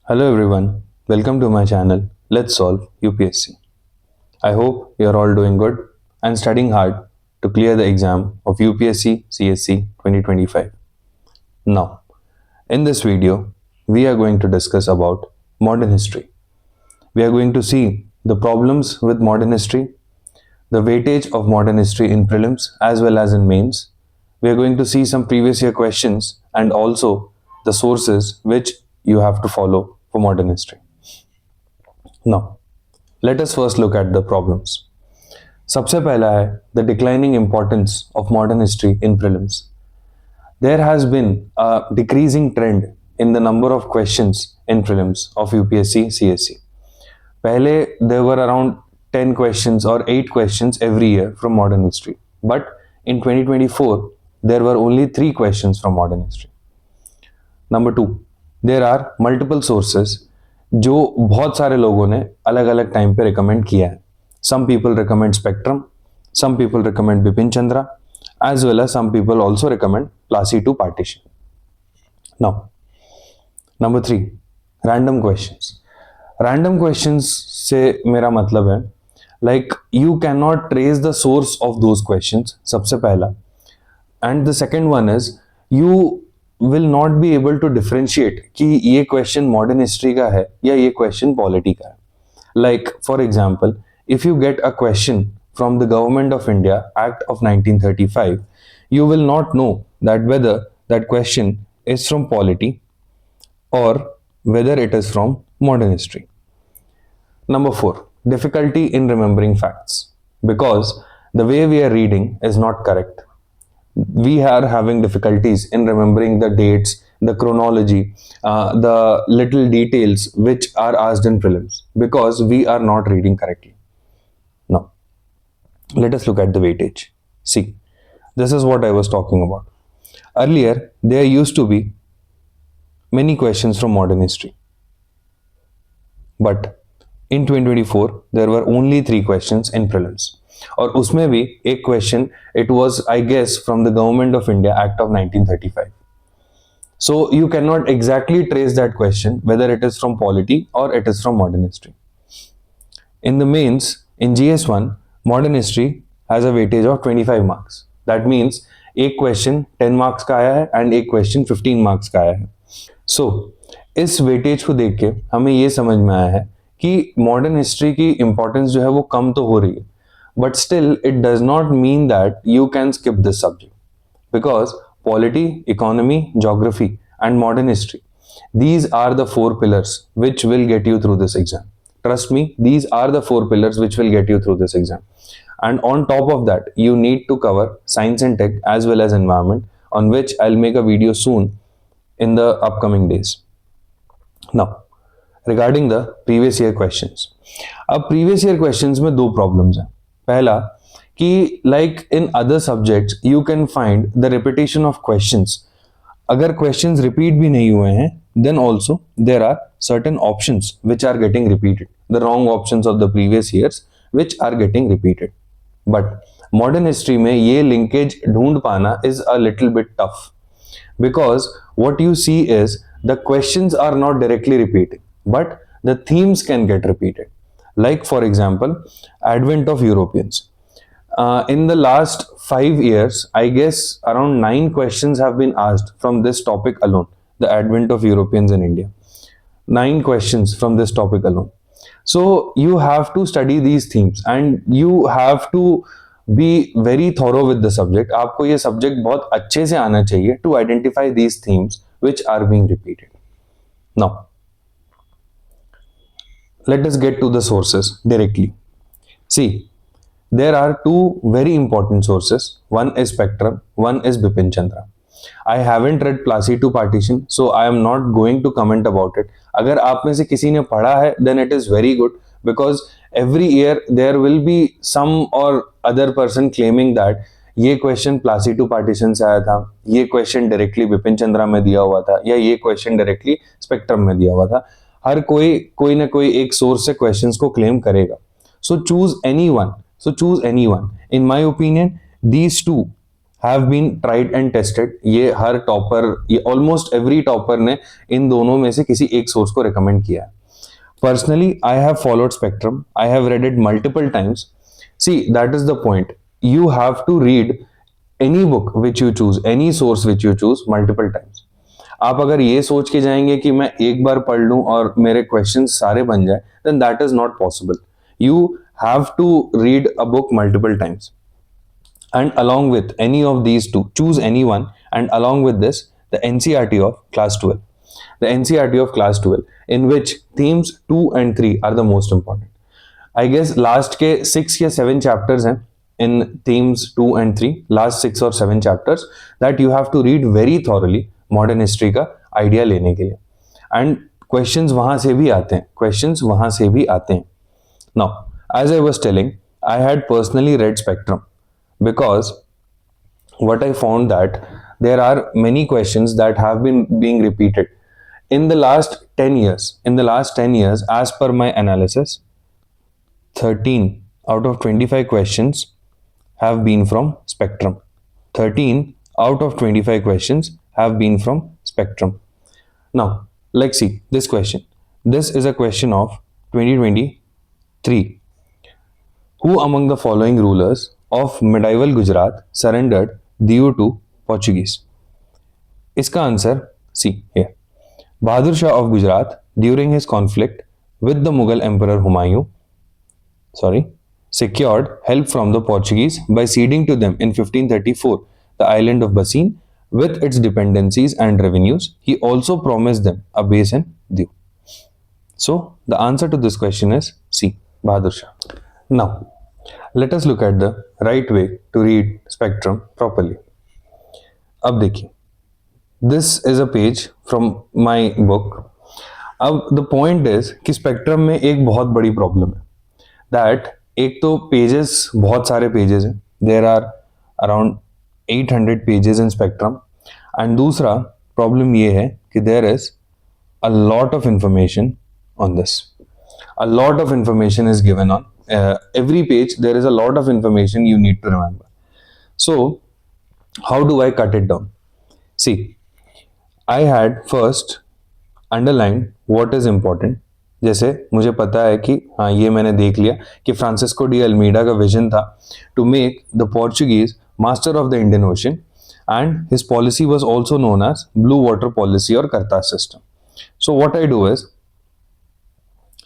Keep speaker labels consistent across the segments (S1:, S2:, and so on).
S1: Hello everyone, welcome to my channel Let's Solve UPSC. I hope you're all doing good and studying hard to clear the exam of UPSC CSC 2025. Now, in this video, we are going to discuss about modern history. We are going to see the problems with modern history, the weightage of modern history in prelims as well as in mains. We are going to see some previous year questions and also the sources which you have to follow for modern history. Now, let us first look at the problems. सबसे पहला है the declining importance of modern history in prelims. There has been a decreasing trend in the number of questions in prelims of UPSC CSC. पहले there were around 10 questions or 8 questions every year from modern history. But in 2024, there were only 3 questions from modern history. Number 2, there are multiple sources जो बहुत सारे लोगों ने अलग अलग time पे recommend किया है. Some people recommend Spectrum, some people recommend Bipin Chandra, as well as some people also recommend Plassey to partition. Now, number 3, random questions. Random questions से मेरा मतलब है like you cannot trace the source of those questions, सबसे पहला. And the second one is you will not be able to differentiate कि ये question modern history का है या ये question polity का है. Like for example, if you get a question from the Government of India Act of 1935, you will not know that whether that question is from polity or whether it is from modern history. Number 4, difficulty in remembering facts because the way we are reading is not correct. We are having difficulties in remembering the dates, the chronology, the little details which are asked in prelims because we are not reading correctly. Now, let us look at the weightage. See, this is what I was talking about. Earlier, there used to be many questions from modern history. But in 2024, there were only 3 questions in prelims. और उसमें भी एक question it was I guess from the government of India act of 1935. So you cannot exactly trace that question whether it is from polity or it is from modern history. In the mains, in GS1, modern history has a weightage of 25 marks. That means एक question 10 marks का आया है and एक question 15 marks का आया है. सो इस weightage को देख के हमें ये समझ में आया है कि मॉडर्न हिस्ट्री की इंपॉर्टेंस जो है वो कम तो हो रही है. But still, it does not mean that you can skip this subject because polity, economy, geography, and modern history, these are the 4 pillars which will get you through this exam. Trust me, these are the 4 pillars which will get you through this exam. And on top of that, you need to cover science and tech as well as environment, on which I'll make a video soon in the upcoming days. Now, regarding the previous year questions. अब previous year questions में 2 problems हैं. पहला कि like in other subjects you can find the repetition of questions. अगर questions repeat भी नहीं हुए हैं then also there are certain options which are getting repeated, the wrong options of the previous years which are getting repeated. But modern history में ये linkage ढूंढ पाना is a little bit tough because what you see is the questions are not directly repeated but the themes can get repeated. Like for example, advent of Europeans. In the last 5 years, I guess around 9 questions have been asked from this topic alone, the advent of Europeans in India. 9 questions from this topic alone. So you have to study these themes and you have to be very thorough with the subject. आपको ये subject बहुत अच्छे से आना चाहिए to identify these themes which are being repeated. Now, let us get to the sources directly. See, there are 2 very important sources. One is Spectrum, one is Bipin Chandra. I haven't read Plassey to partition, so I am not going to comment about it. अगर आप में से किसी ने पढ़ा है then it is very good because every year there will be some or other person claiming that ये question Plassey to partition से आया था, ये क्वेश्चन डायरेक्टली बिपिन चंद्रा में दिया हुआ था या ये क्वेश्चन डायरेक्टली स्पेक्ट्रम में दिया हुआ था. हर कोई ना कोई एक सोर्स से क्वेश्चंस को क्लेम करेगा. So choose any one. In my opinion these 2 have been tried and tested, ये हर टॉपर, ये ऑलमोस्ट एवरी टॉपर ने इन दोनों में से किसी एक सोर्स को रिकमेंड किया है. Personally, I have followed Spectrum. I have read it multiple times. See, that is the point. You have to read any book which you choose, any source which you choose multiple times. आप अगर ये सोच के जाएंगे कि मैं एक बार पढ़ लूं और मेरे क्वेश्चंस सारे बन जाए, then that is not possible. You have to read a book multiple times. And along with any of these two, choose any one, and along with this, the NCERT of class 12. The NCERT of class 12, in which themes 2 and 3 are the most important. I guess last के 6 या 7 chapters हैं in themes 2 and 3, last 6 or 7 chapters that you have to read very thoroughly modern history का idea लेने के लिए. And questions वहाँ से भी आते हैं, questions वहाँ से भी आते हैं. Now, as I was telling, I had personally read Spectrum because what I found that there are many questions that have been being repeated in the last 10 years. In the last 10 years, as per my analysis, 13 out of 25 questions have been from Spectrum. 13 out of 25 questions have been from Spectrum. Now, let's see this question. This is a question of 2023. Who among the following rulers of medieval Gujarat surrendered Diu to Portuguese? इसका answer see here. Bahadur Shah of Gujarat, during his conflict with the Mughal Emperor Humayun, secured help from the Portuguese by ceding to them in 1534 the island of Bassein with its dependencies and revenues. He also promised them a base in Diu. So, the answer to this question is C. Bahadur Shah. Now, let us look at the right way to read Spectrum properly. अब देखिए, this is a page from my book. अब the point is कि spectrum में एक बहुत बड़ी problem है that एक तो पेजेस, बहुत सारे पेजेस हैं, there are around 800 pages in spectrum, and दूसरा प्रॉब्लम ये है कि there is a lot of information on this. A lot of information is given on every page. There is a lot of information you need to remember. So how do I cut it down? See, I had first underlined what is important. जैसे मुझे पता है कि हाँ, ये मैंने देख लिया कि फ्रांसिस्को डी अल्मीडा का विजन था to make the Portuguese master of the Indian Ocean, and his policy was also known as blue water policy और cartaz system. So what I do is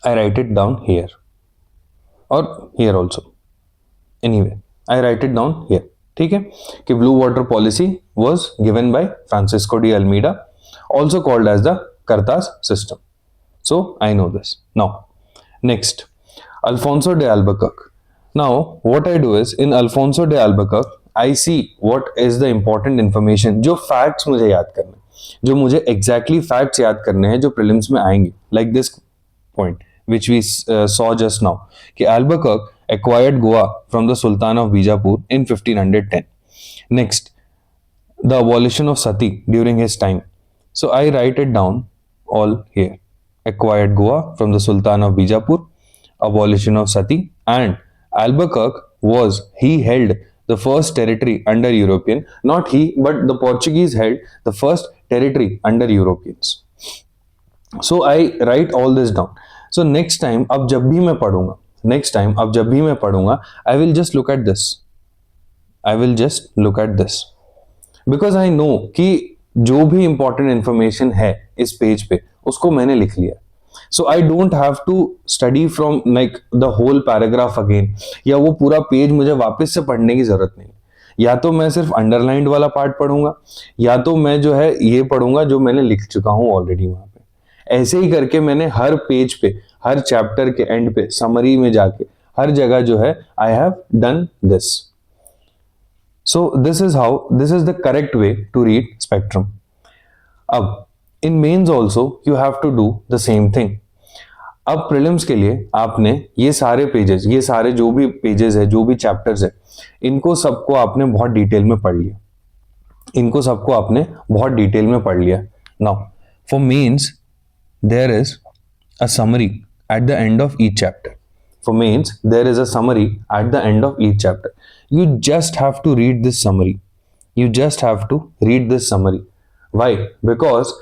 S1: I write it down here और here also. Anyway, I write it down here. ठीक है, कि blue water policy was given by Francisco de Almeida, also called as the Kartas system. So I know this. Now, next, Alfonso de Albuquerque. Now, what I do is in Alfonso de Albuquerque, I see what is the important information, जो facts मुझे याद करने, जो मुझे exactly facts याद करने हैं जो prelims में आएंगे. Like this point, which we saw just now, कि Albuquerque acquired Goa from the Sultan of Bijapur in 1510. Next, the abolition of sati during his time. So I write it down all here. Acquired Goa from the Sultan of Bijapur, abolition of sati, and Albuquerque he held the first territory under European, not he, but the Portuguese held the first territory under Europeans. So I write all this down. So next time, अब जब भी मैं पढ़ूंगा, I will just look at this. Because I know कि जो भी important information है इस पेज पे उसको मैंने लिख लिया. So I don't have to study from like the whole paragraph again, या वो पूरा पेज मुझे वापस से पढ़ने की जरूरत नहीं. या तो मैं सिर्फ अंडरलाइंड वाला पार्ट पढ़ूंगा, या तो मैं जो है ये पढ़ूंगा जो मैंने लिख चुका हूं ऑलरेडी वहां पे. ऐसे ही करके मैंने हर पेज पे, हर चैप्टर के एंड पे, समरी में जाके हर जगह जो है I have done this. So this is the correct way to read spectrum. अब in mains also you have to do the same thing. अब prelims के लिए आपने ये सारे pages, ये सारे जो भी pages है, जो भी chapters है, इनको सबको आपने बहुत डिटेल में पढ़ लिया. Now for mains there is a summary at the end of each chapter. For mains, there is a summary at the end of each chapter. You just have to read this summary. You just have to read this summary. Why? Because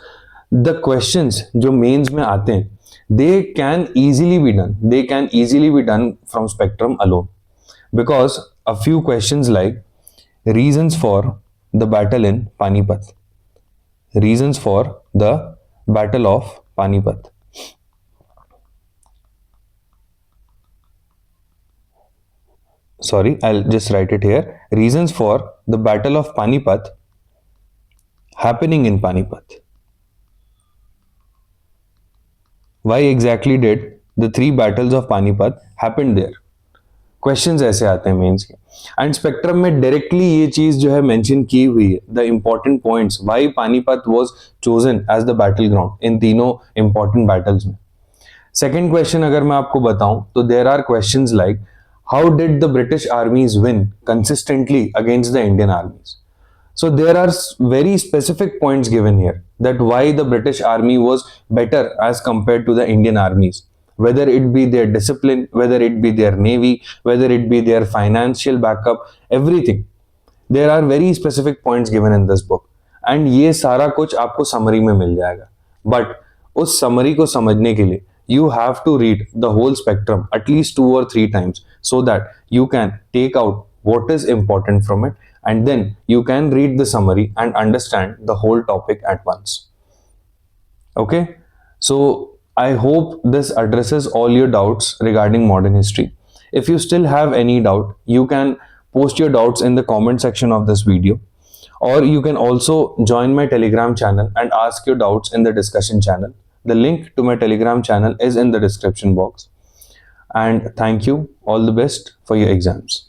S1: the questions जो mains में आते हैं, they can easily be done from spectrum alone, because a few questions like reasons for the battle in Panipat, reasons for the battle of Panipat, sorry, I'll just write it here. Reasons for the battle of Panipat happening in Panipat. Why exactly did the three battles of Panipat happen there? Questions ऐसे आते हैं mains के. And spectrum में directly ये चीज जो है mention की हुई है, the important points why Panipat was chosen as the battle ground in तीनों इंपॉर्टेंट बैटल्स में. सेकेंड क्वेश्चन अगर मैं आपको बताऊं तो there are questions like how did the British armies win consistently against the Indian armies. So there are very specific points given here that why the British army was better as compared to the Indian armies, whether it be their discipline, whether it be their navy, whether it be their financial backup, everything. There are very specific points given in this book, and ये सारा कुछ आपको summary में मिल जाएगा. But उस summary को समझने के लिए you have to read the whole spectrum at least 2 or 3 times so that you can take out what is important from it, and then you can read the summary and understand the whole topic at once. Okay, so I hope this addresses all your doubts regarding modern history. If you still have any doubt, you can post your doubts in the comment section of this video, or you can also join my Telegram channel and ask your doubts in the discussion channel. The link to my Telegram channel is in the description box. And thank you. All the best for your exams.